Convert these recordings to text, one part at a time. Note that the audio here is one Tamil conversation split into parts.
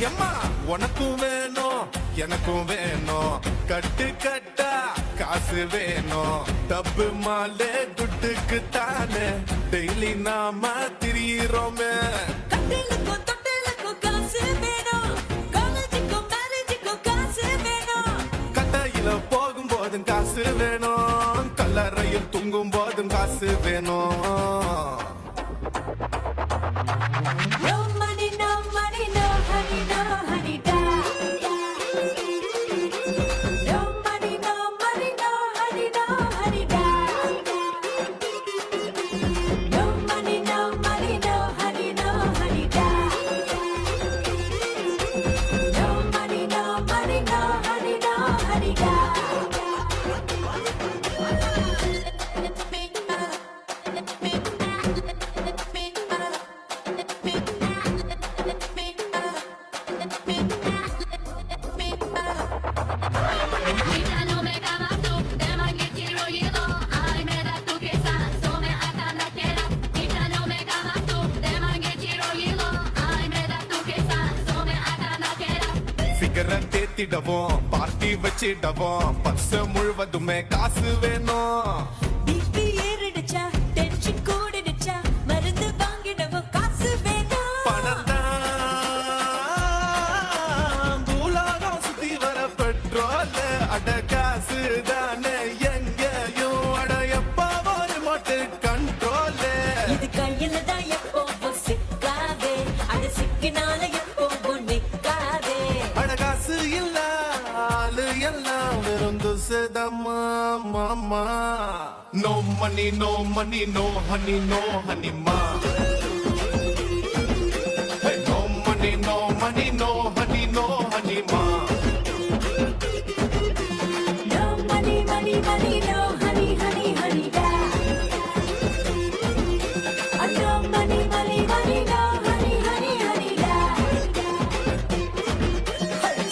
எம்மா உனக்கும் வேணும் எனக்கும் வேணும் கட்டு கட்டா காசு வேணும் டப்பு மாலே துட்டுக்கு தானே டெய்லி நாம திரியிறோமே கட்டாயில போகும் போதும் காசு வேணும் கல்லறையில் தூங்கும் போதும் காசு வேணும் தேத்திடவும் பார்ட்டி வச்சிடவும் பர்ஸ் முழுவதுமே காசு வேணும் பணம் தான் பூலாகம் சுத்தி வர பெட்ரோல் அட காசு தானே எங்கேயும் அட எப்ப ஒரு மட்டு கண்ட்ரோல் இது கையில தான் எப்போ சிக்காதே அட சிக்கினால எப்போ நிக்காதே காசு இல்ல ஆளு எல்லாம் வெறும் துசதம்மா மாமா no money no money no honey no honey மா no money no money no honey no honey மா no money money money no honey honey honey டா no money money money no honey honey honey டா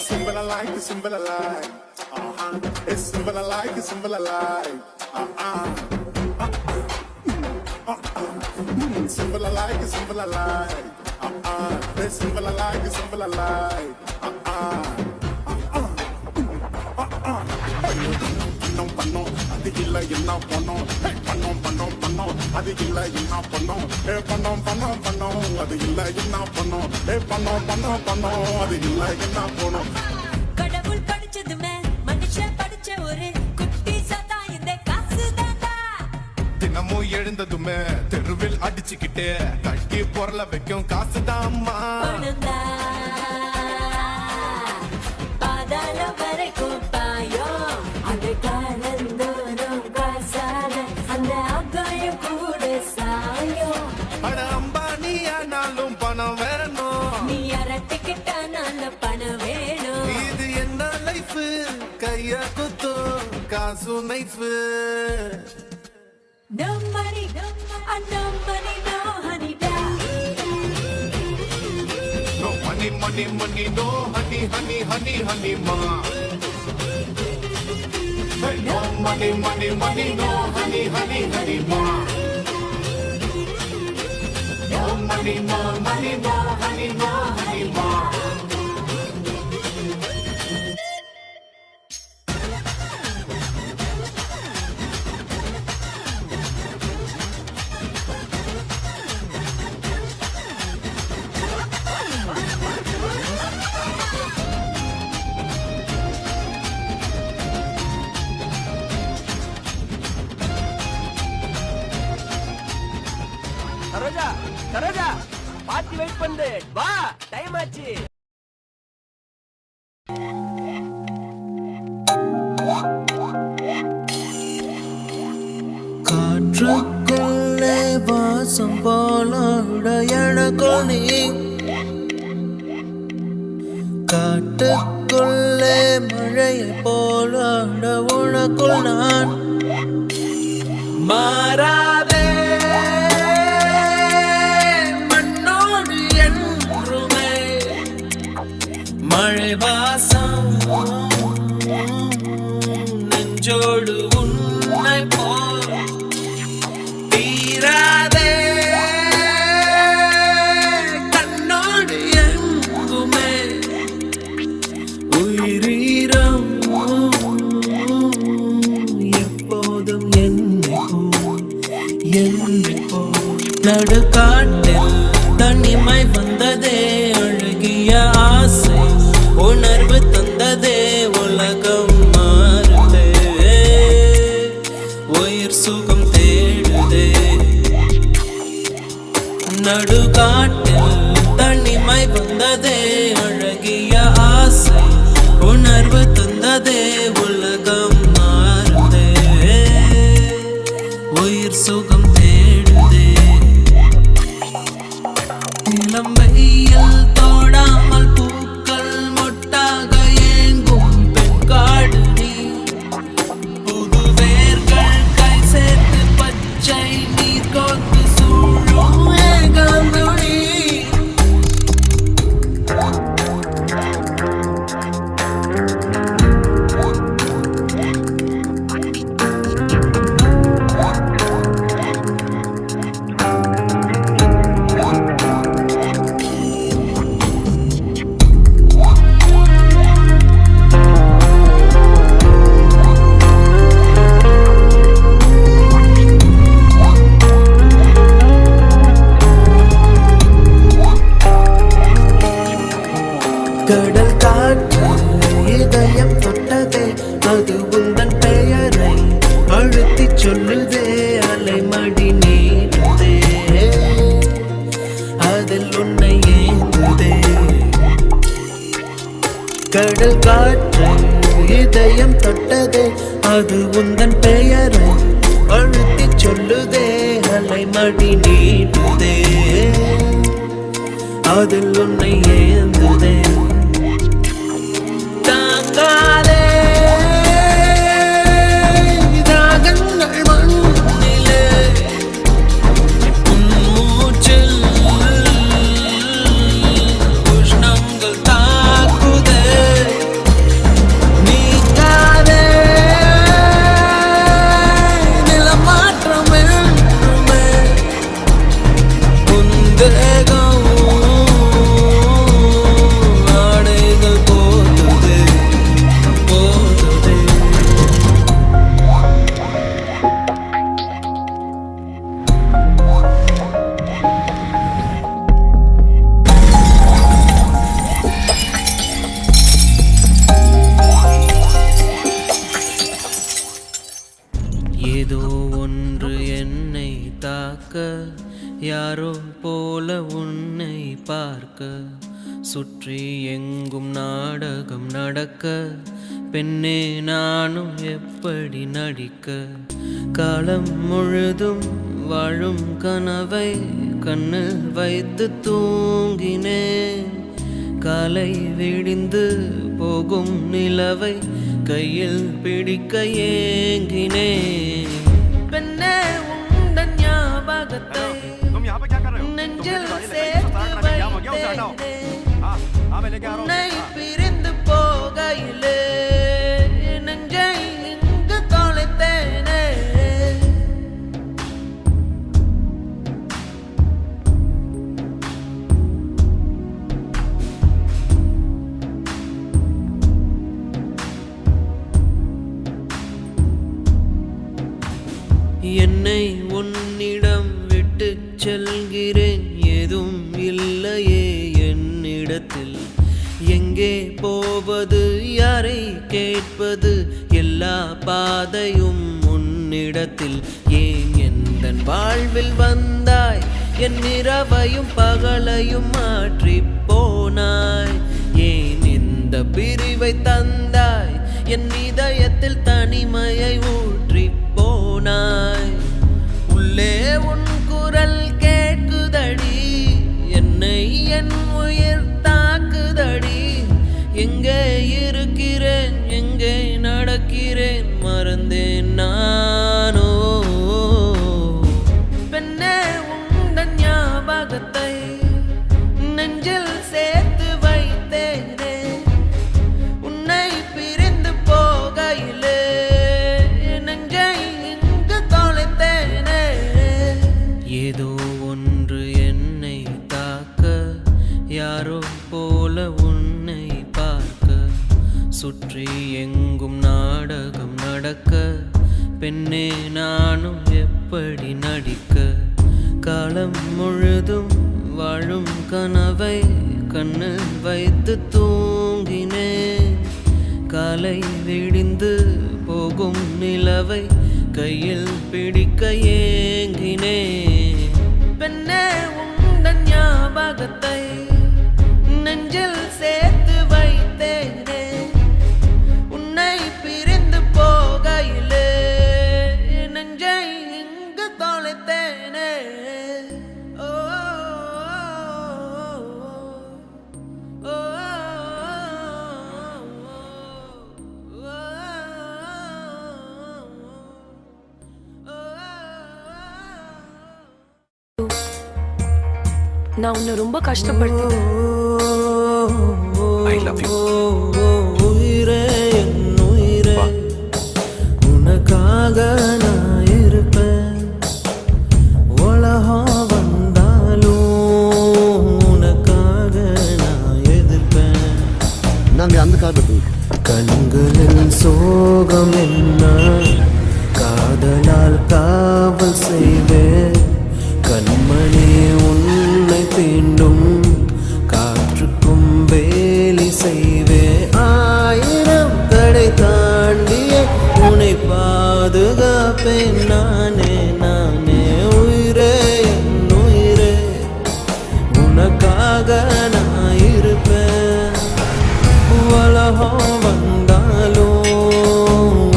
Simple I like, simple I like. It's simple I like, it's simple I like. Simple I like, it's simple I like. It's simple I like, it's simple I like. பண்ணோம் அது இல்ல என்ன பண்ணோம் பண்ணோம் அது இல்ல என்ன பண்ணோம் பண்ணோம் அது இல்ல என்ன பண்ணோம் பண்ணோம் அது இல்ல என்ன பண்ணோம் கடவுள் படிச்சதுமே மனுஷன் படிச்ச ஒரு குட்டி சதா இந்த காசு தாண்டா தினமும் எழுந்ததுமே தெருவில் அடிச்சுக்கிட்டு கட்டி பொருள வைக்கும் காசு தாம்மா பாதாள வரைக்கும் பாயும் அது காலந்தோறும் காசால அந்த ஆகாயம் கூட சாயும் அட அம்பானி ஆனாலும் பணம் வேணும் நீ அரட்டிக்கிட்டானால பணம் வேணும் இது என்ன லைஃப் கைய குத்தும் காசு knife No money, no money, no honey da. No money, no honey ma. Hey, no money, no honey ma. No money, no honey ma. Saroja பாத்தி வெயிட் பண்ணு வா டைம் ஆச்சு காற்றுக்குள்ளே வாசம் போல எனக்குள் நீ காட்டுக்குள்ளே மழையை போல உனக்குள் நான் மாறாதே மண்ணோடு என்றுமே மழை வாசம் நெஞ்சோடு உன்னை போல் தீராதே கண்ணோடு எங்குமே கடல் காற்று இதயம் தொட்டதே அது உந்தன் பெயரை அழுத்திச் சொல்லுதே அலைமடி நீடுதே அதில் உன்னை ஏந்துதே கடல் காற்று இதயம் தொட்டதே அது உந்தன் பெயரை அழுத்திச் சொல்லுதே அலைமடி நீடுதே அதில் உன்னை ஏந்துதே தாங்காதே தாகங்கள் மண்ணிலே உன் மூச்சில் உஷ்ணங்கள் தாக்குதே நீங்காதே நிலமாற்றம் என்றுமே உன் தேகம் ஆடைகள் போதுதே போதுதே ஏதோ ஒன்று என்னை தாக்க யாரோ போல உன்னை பார்க்க சுற்றி எங்கும் நாடகம் நடக்க பெண்ணே நானும் எப்படி நடிக்க காலம் முழுதும் வாழும் கனவை கண்ணில் வைத்து தூங்கினேன் காலை விடிந்து போகும் நிலவை கையில் பிடிக்க ஏங்கினேன் பெண்ணே உந்தன் ஞாபகத்தை நெஞ்சில் சேர்த்து வைத்தேனே உன்னை பிரிந்து போகையிலே நெஞ்சை இங்கு தொலைத்தேனே என்னை உன்னிடம் விட்டு செல்கிறேன் எதுவும் இல்லையே என்னிடத்தில் எங்கே போவது யாரை கேட்பது எல்லா பாதையும் உன்னிடத்தில் ஏன் எந்தன் வாழ்வில் வந்தாய் என் இரவையும் பகலையும் மாற்றி போனாய் ஏன் இந்த பிரிவை தந்தாய் என் இதயத்தில் தனிமையை ஊற்றி போனாய் உள்ளே உன் குரல் கேட்குதடி என்னை என் உயிர் தாக்குதடி எங்கே இருக்கிறேன் எங்கே நடக்கிறேன் மறந்தேன் நானோ பெண்ணே உந்தன் ஞாபகத்தை நெஞ்சில் சேர்த்து வைத்தேனே உன்னை பிரிந்து போகையிலே நெஞ்சை இங்கு தொலைத்தேனே ஏதோ ஒன்று என்னை தாக்க யாரோ போல உன்னை பார்க்க சுற்றி எங்கும் நாடகம் நடக்க பெண்ணே நானும் எப்படி நடிக்க காலம் முழுதும் வாழும் கனவை கண்ணில் வைத்து தூங்கினேன் காலை விடிந்து போகும் நிலவை கையில் பிடிக்க ஏங்கினேன் பெண்ணே உந்தன் ஞாபகத்தை நெஞ்சில் சேர்த்து வைத்தேனே உன்னை பிரிந்து போகையிலே நெஞ்சை இங்கு தொலைத்தேனே ஓ ஓ நான் உன்னை ரொம்ப கஷ்டப்படுத்திட்டேன். I love you. உயிரே என் உயிரே உனக்காக நான் இருப்பேன் உலகம் வந்தாலும் உனக்காக நான் எதிர்ப்பேன் நாங்கள் அந்த காலத்து கண்களில் சோகம் என்ன காதலால் காவல் செய்வேன் கண்மணி உன்னை தீண்டும் காற்றுக்கும் வேலி இருப்பேன் நானே நானே உயிரே என் உயிரே உனக்காக நான் இருப்பேன் உலகம் வந்தாலும்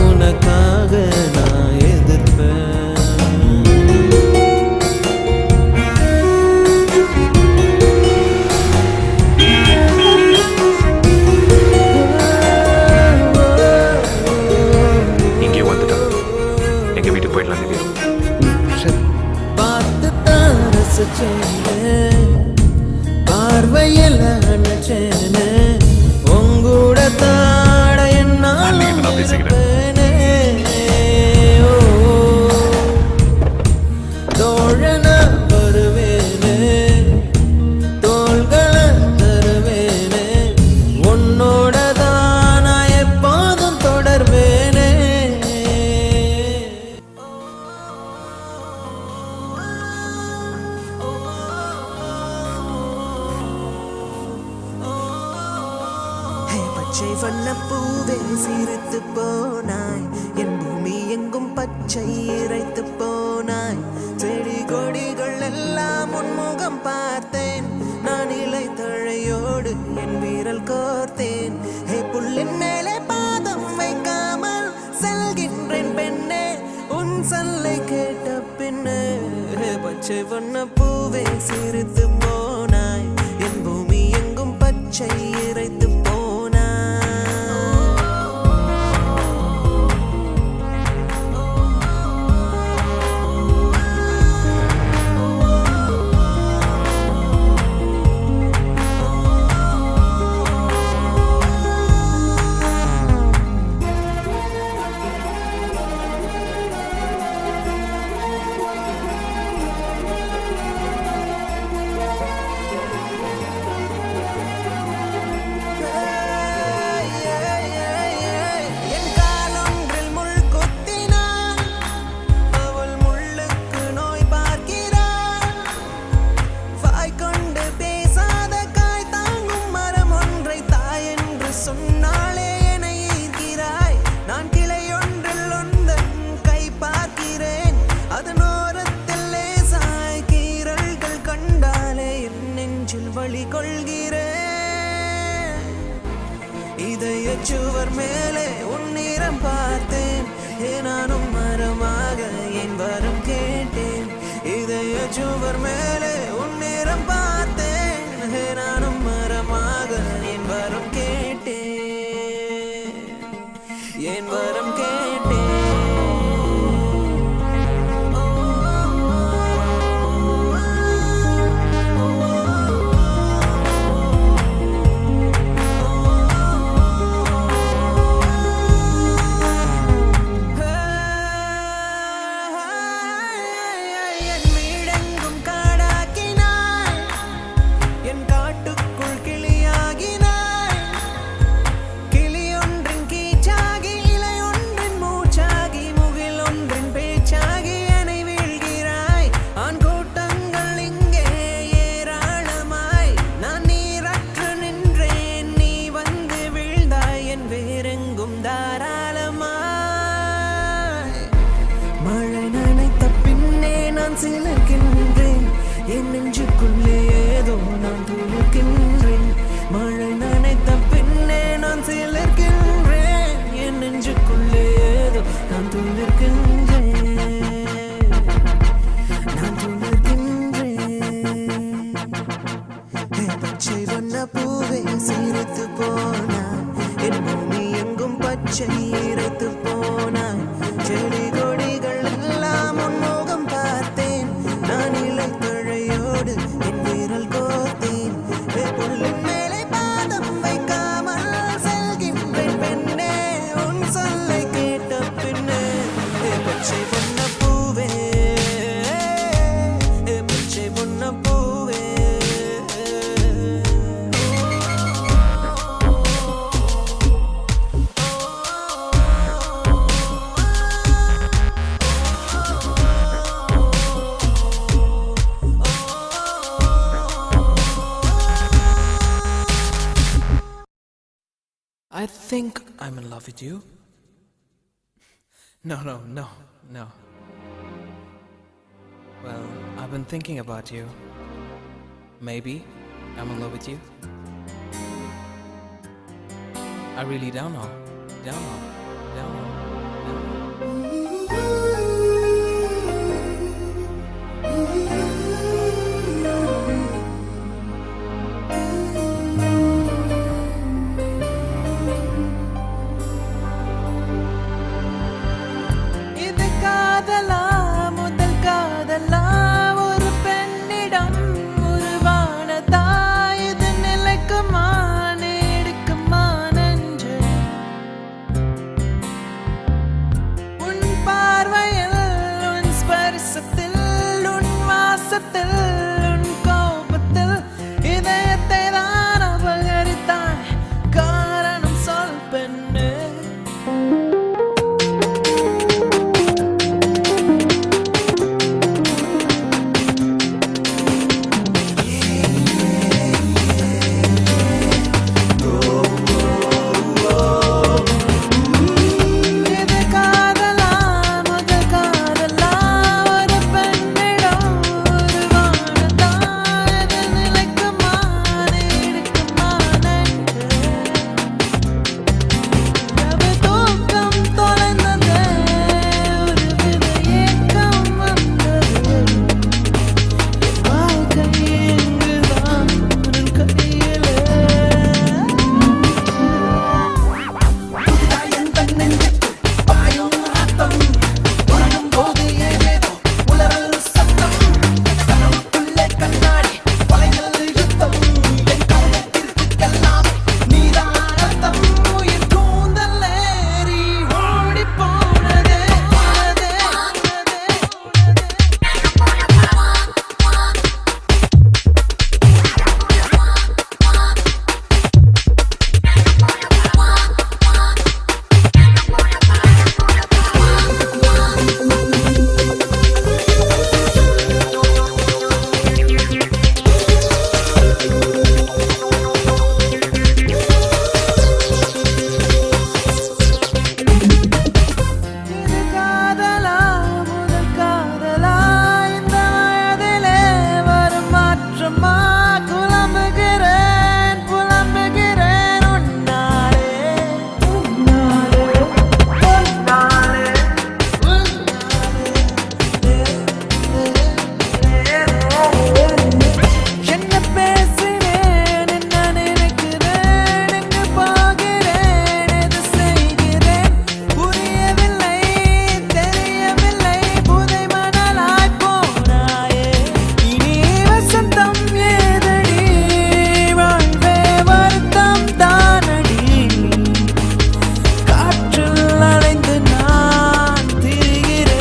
உனக்காக நான் எதிர்ப்பேன் இங்கே வந்துட்டோம். எங்க வீட்டுக்கு போயிடலாம் திவ்யா. சரி பார்த்து தான் ரசிச்சேனே பார்வையில் நினைச்சேனே உங்கூட தாட என்னாலும் நீங்க நான் பேசிக்கிறேன். இருப்பேனே. ஓ, தோழன வருவேனே தோள்களை தருவேனே உன்னோட தான் நான் எப்போதும் தொடர்வேனே. பச்சை வண்ண பூவே சிரித்து போனாய் என் பூமி எங்கும் பச்சை இறைத்து போனாய் செடி கொடிகள் எல்லாம் உன்முகம் பார்த்தேன் நான் இலை தழையோடு என் வீரல் கோர்த்தேன் ஹே புல்லின் மேலே பாதம் வைக்காமல் செல்கின்றேன் பெண்ணே உன் சொல்லை கேட்ட பின்னே பச்சை வண்ண பூவே சிரித்து போனாய் என் பூமி எங்கும் பச்சை இறைத்து போனாய். என் காலொன்றில் முள் குத்தினாள் அவள் முள்ளுக்கு நோய் பார்க்கிறாள் வாய் கொண்டு பேசாத காய் தாங்கும் மரம் ஒன்றை தாய் என்று சொன்னாலே என்னை ஈர்க்கிறாய் நான் கிளை ஒன்றில் உந்தன் கை பார்க்கிறேன் அதன் ஓரத்தில் லேசாய் கீறல்கள் கண்டாலே என் நெஞ்சில் வலி கொள்கிறேன் இதய சுவர் மேலே உன்னிறம் பார்த்தேன் நானும் மரமாக என் வரம் கேட்டேன் இதய சுவர் மேலே உன்னிறம் பார்த்தேன் நானும் மரமாக என் வரம் கேட்டேன் என் வரம் கேட்டேன். என் வீடெங்கும் காடாக்கினாய் என் காட்டுக்குள் கிளியாகினாய் கிளியொன்றின் கீச்சாகி இலை ஒன்றின் மூச்சாகி முகில் ஒன்றின் பேச்சாகி என்னை வீழ்கிறாய் ஆண் கூட்டங்கள் இங்கே ஏராளமாய் நான் நீரற்று நின்றேன் நீ வந்து வீழ்ந்தாய் என் வேறெங்கும் தாராளமாய் மழை நனைத்த பின்னே நான் சிலிர்க்கின்றேன் என் நெஞ்சுக்குள்ளே ஏதோ நான் துளிர்க்கின்றேன் மழை நனைத்த பின்னே நான் சிலிர்க்கின்றேன் என் நெஞ்சுக்குள்ளே ஏதோ நான் துளிர்க்கின்றேன் நான் துளிர்க்கின்றேன். பச்சை வண்ண பூவே சிரித்து போனாய் என் பூமி எங்கும் பச்சை இறைத்து போனாய் செடி கொடிகள் எல்லாம் உன்முகம் பார்த்தேன் நான் இலை தழையோடு என் வீரல் கோர்த்தேன் புல்லின் மேலே பாதம் வைக்காமல் செல்கின்றேன் பெண்ணே உன் சொல்லை கேட்ட பின்னே பச்சை வண்ண பூவே பச்சை வண்ண பூவே. I think I'm in love with you. No. Well, I've been thinking about you. Maybe I'm in love with you. I really don't know. இது காதலா முதல் காதலா ஒரு பெண்ணிடம் உருவானதா இது நிலைக்குமா நீடிக்குமா நெஞ்சு உன் பார்வையில் உன் ஸ்பரிசத்தில் உன் வாசத்தில் உன் கோபத்தில் இதயத்தை தான் அபகரித்தாய் காரணம் சொல் பெண்ணு இது காதலா முதல் காதலா ஒரு பெண்ணிடம் உருவானதா இது நிலைக்குமா நீடிக்குமா நெஞ்சு இரவு தூக்கம் தொலைந்தது ஒரு வித ஏக்கம் வந்தது வாழ்க்கை எங்குதான் உன் கையிலே இது காதலா முதல் காதலா இந்த வயதிலே வரும் மாற்றமா புலம்புகிறேன் உன்னாலே என்ன பேசினேன் என்ன நினைக்கிறேன் எங்கு போகிறேன் எது செய்கிறேன் புரியவில்லை தெரியவில்லை புதை மணலாய் போனாயே இனி வசந்தம் ஏதடி வாழ்வே வருத்தம் தானடி காற்றில் அலைந்து நான் திரிகிறேன்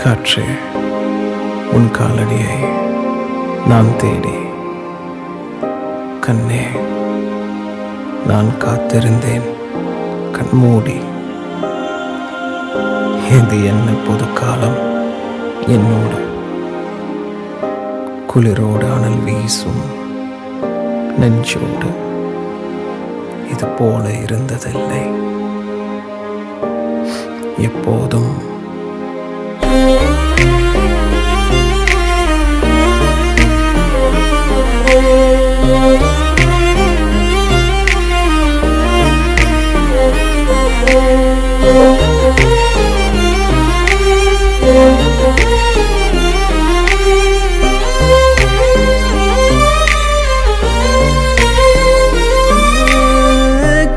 காற்றே உன் காலடியை நான் தேடி கண்ணே நான் காத்திருந்தேன் கண்மூடி இது என்ன பொது காலம் என்னோடு குளிரோடு அனல் வீசும் நெஞ்சோடு இது போல இருந்ததில்லை. எப்போதும்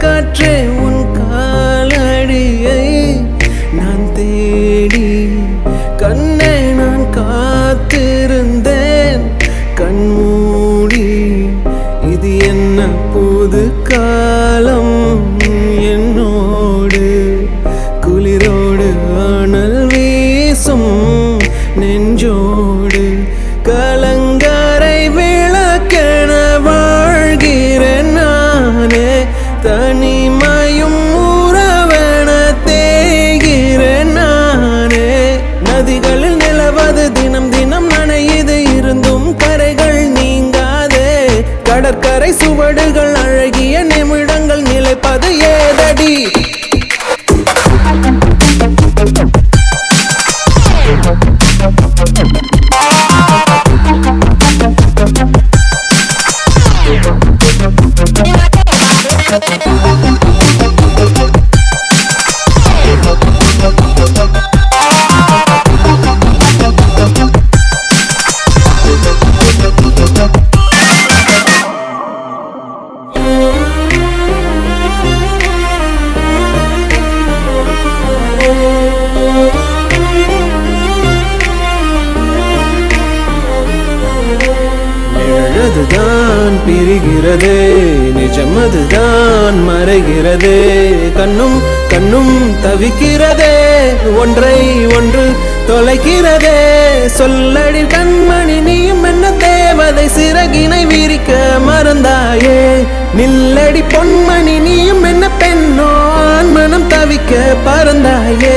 காற்றே உன் காலடியை நான் தேடி கண்ணே நான் காத்திருந்தேன் கண்மூடி. இது என்ன புது காலம் என்னோடு குளிரோடு அனல் வீசும் நெஞ்சோடு கலங்கரை விளக்கென வாழ்கிறேன் நானே தனிமையும் உறவென தேய்கிறேன் நானே. நதிகளில் நிலவது தினம் தினம் நனையுது இருந்தும் கரைகள் நீங்காதே. கடற்கரை சுவடுகள் அழகிய நிமிடங்கள் நிலைப்பது ஏதடி. நிழதுதான் பிரிகிறதே நிஜமதுதான் மறைகிறதே. கண்ணும் கண்ணும் தவிக்கிறதே ஒன்றை ஒன்று தொலைக்கிறதே. சொல்லடி கண்மணி நீயும் என்ன தேவதை சிறகினை விரிக்க மறந்தாயே. நில்லடி பொன்மணி நீயும் என்ன பெண்ணோ மனம் தவிக்க பறந்தாயே.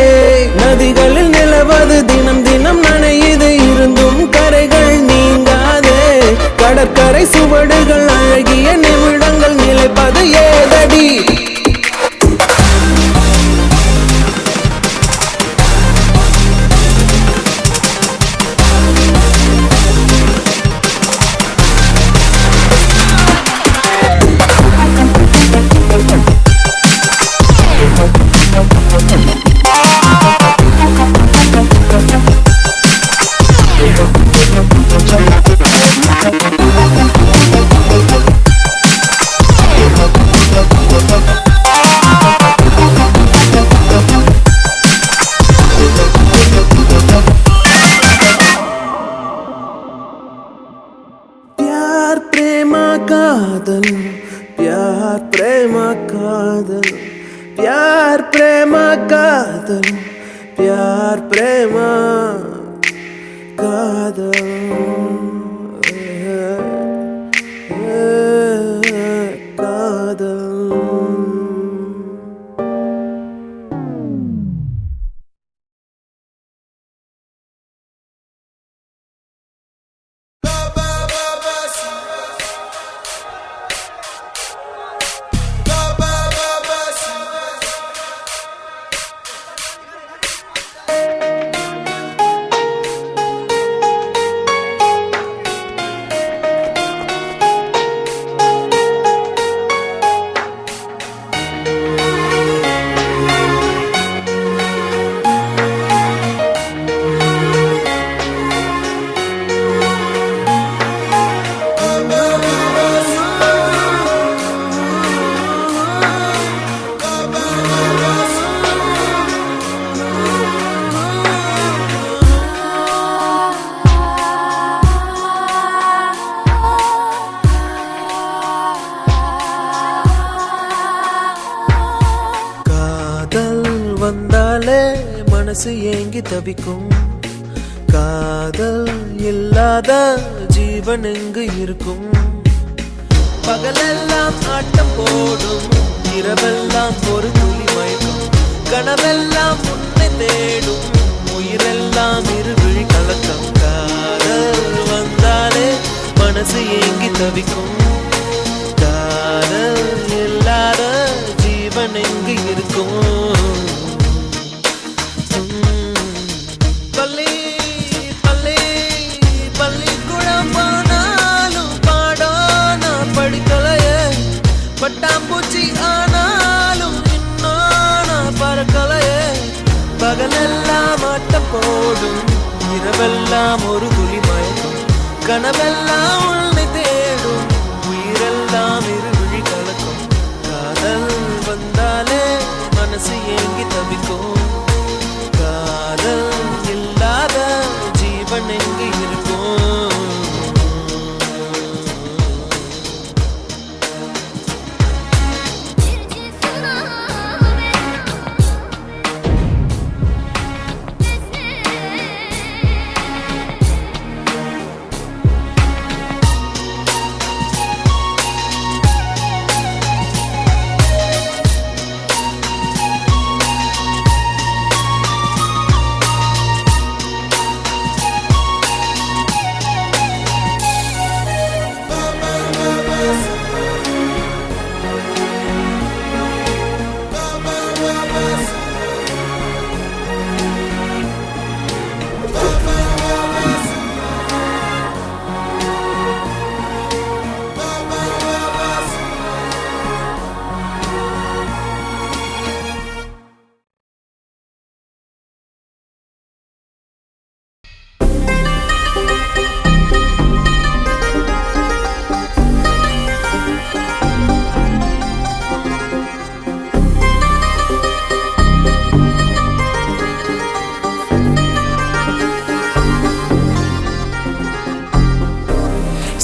நதிகளில் நிலவது தினம் தினம் நனையுது இருந்தும் கரைகள் நீங்காதே. கடற்கரை சுவடுகள் அழகிய நிமிடங்கள் நிலைப்பது ஏதடி. प्यार प्रेम कादल प्यार प्रेम कादल प्यार प्रेम कादल प्यार प्रेम कादल कादल. வந்தாலே மனசு ஏங்கி தவிக்கும். காதல் இல்லாத ஜீவன் எங்கு இருக்கும்? பகலெல்லாம் ஆட்டம் போடும், இரவெல்லாம் ஒரு துளி மயக்கும். கனவெல்லாம் உன்னை தேடும், உயிரெல்லாம் இருவிழி கலக்கம். காதல் வந்தாலே மனசு ஏங்கி தவிக்கும். பகலெல்லாம் ஆட்டம் போடும் இரவெல்லாம் ஒரு துளி மயக்கம் கனவெல்லாம் உன்னை தேடும் உயிரெல்லாம் இருவிழி கலக்கும் காதல் வந்தாலே மனசு ஏங்கி தவிக்கும் காதல் இல்லாத ஜீவன் எங்கு இருக்கும்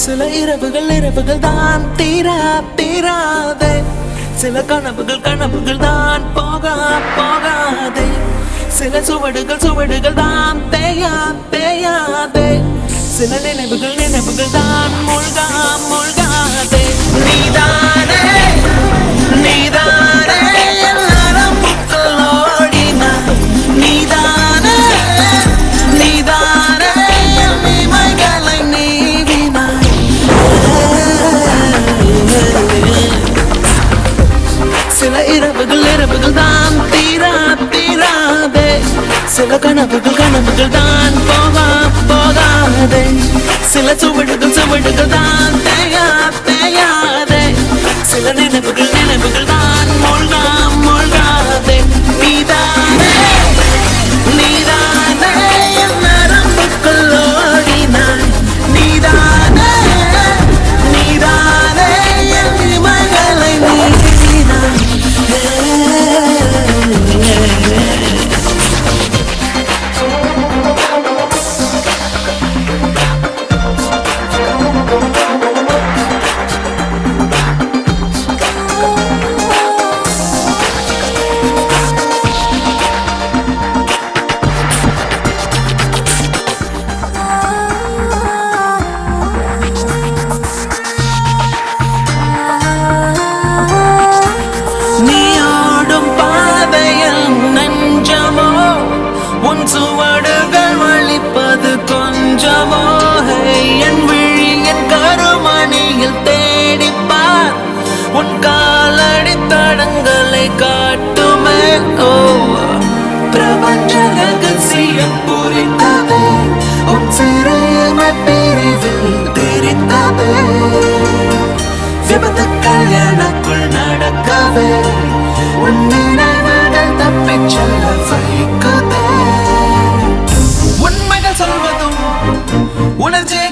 சில இரவுகள் தான் தீராதே சில கனவுகள் தான் போகாதே சில சுவடுகள் தான் தேயாதே சில நினைவுகள் தான் மூழ்காதே நீதானே என் நரம்புக்குள் ஓடினாய் நீதானே என் இமைகளை நீவினாய் சில இரவுகள் தான் தீராதே சில கனவுகள் தான் போகாதே சில சுவடுகள் தான் தேயாதே சில நினைவுகள் தான் மூழ்காதே நீதானே என் நரம்புக்குள் ஓடினாய் நீதானே என் இமைகளை நீவினாய் சுவடுகள் வலிப்பது கொஞ்சமோ என் விழியின் கருமணியில் தேடிப்பார் உன் காலடி தடங்களை காட்டுமே ஓ பிரபஞ்ச ரகசியம் புரிந்ததே உன் சிறைமை பிரிவில் தெரிந்ததே விபத்துக்கள் எனக்குள் நடக்கவே உன் நினைவுகள் தப்பிச் செல்ல வைக்குதே உண்மைகள் சொல்வதும் உணர்ச்சியை